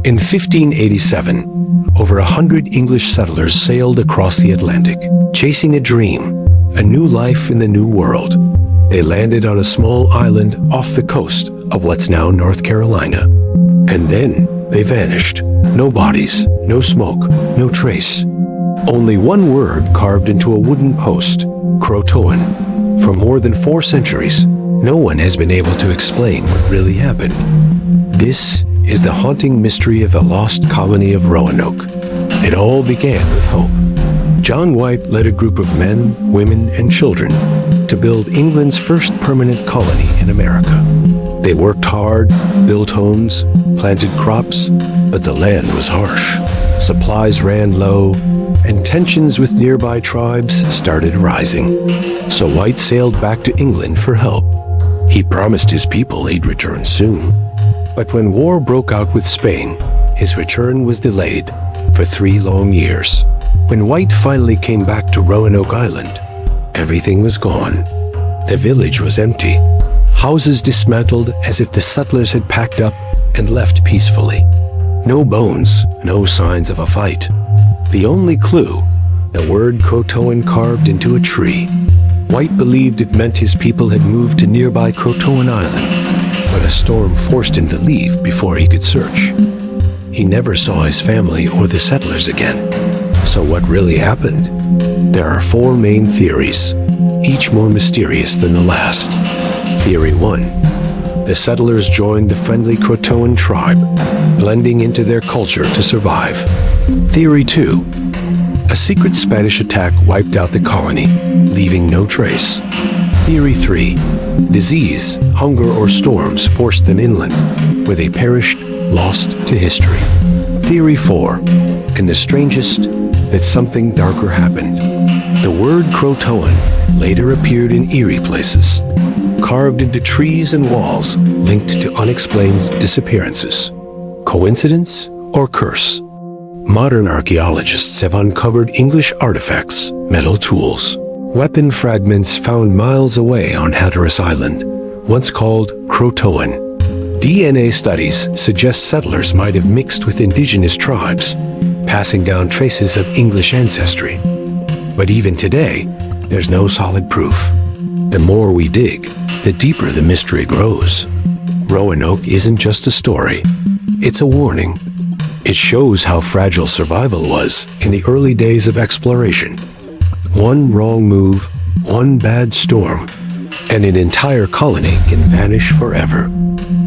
In 1587, over 100 English settlers sailed across the Atlantic, chasing a dream, a new life in the New World. They landed on a small island off the coast of what's now North Carolina. And then they vanished. No bodies, no smoke, no trace. Only one word carved into a wooden post, CROATOAN. For more than 4 centuries, no one has been able to explain what really happened. This is the haunting mystery of the Lost Colony of Roanoke. It all began with hope. John White led a group of men, women, and children to build England's first permanent colony in America. They worked hard, built homes, planted crops, but the land was harsh. Supplies ran low, and tensions with nearby tribes started rising. So White sailed back to England for help. He promised his people he'd return soon. But when war broke out with Spain, his return was delayed for 3 long years. When White finally came back to Roanoke Island, everything was gone. The village was empty, houses dismantled as if the settlers had packed up and left peacefully. No bones, no signs of a fight. The only clue, the word CROATOAN carved into a tree. White believed it meant his people had moved to nearby CROATOAN Island, but a storm forced him to leave before he could search. He never saw his family or the settlers again. So what really happened? There are 4 main theories, each more mysterious than the last. Theory 1. The settlers joined the friendly CROATOAN tribe, blending into their culture to survive. Theory 2. A secret Spanish attack wiped out the colony, leaving no trace. Theory 3. Disease, hunger, or storms forced them inland, where they perished, lost to history. Theory 4. And the strangest, that something darker happened. The word CROATOAN later appeared in eerie places, carved into trees and walls linked to unexplained disappearances. Coincidence or curse? Modern archaeologists have uncovered English artifacts, metal tools, weapon fragments found miles away on Hatteras Island, once called CROATOAN. DNA studies suggest settlers might have mixed with indigenous tribes, passing down traces of English ancestry. But even today, there's no solid proof. The more we dig, the deeper the mystery grows. Roanoke isn't just a story, it's a warning. It shows how fragile survival was in the early days of exploration. One wrong move, one bad storm, and an entire colony can vanish forever.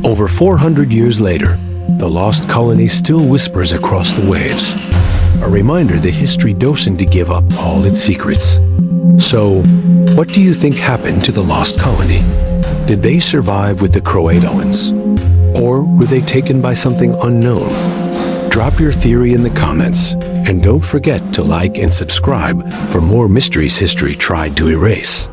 Over 400 years later, the lost colony still whispers across the waves, a reminder that history doesn't give up all its secrets. So, what do you think happened to the lost colony? Did they survive with the CROATOANs? Or were they taken by something unknown? Drop your theory in the comments, and don't forget to like and subscribe for more mysteries history tried to erase.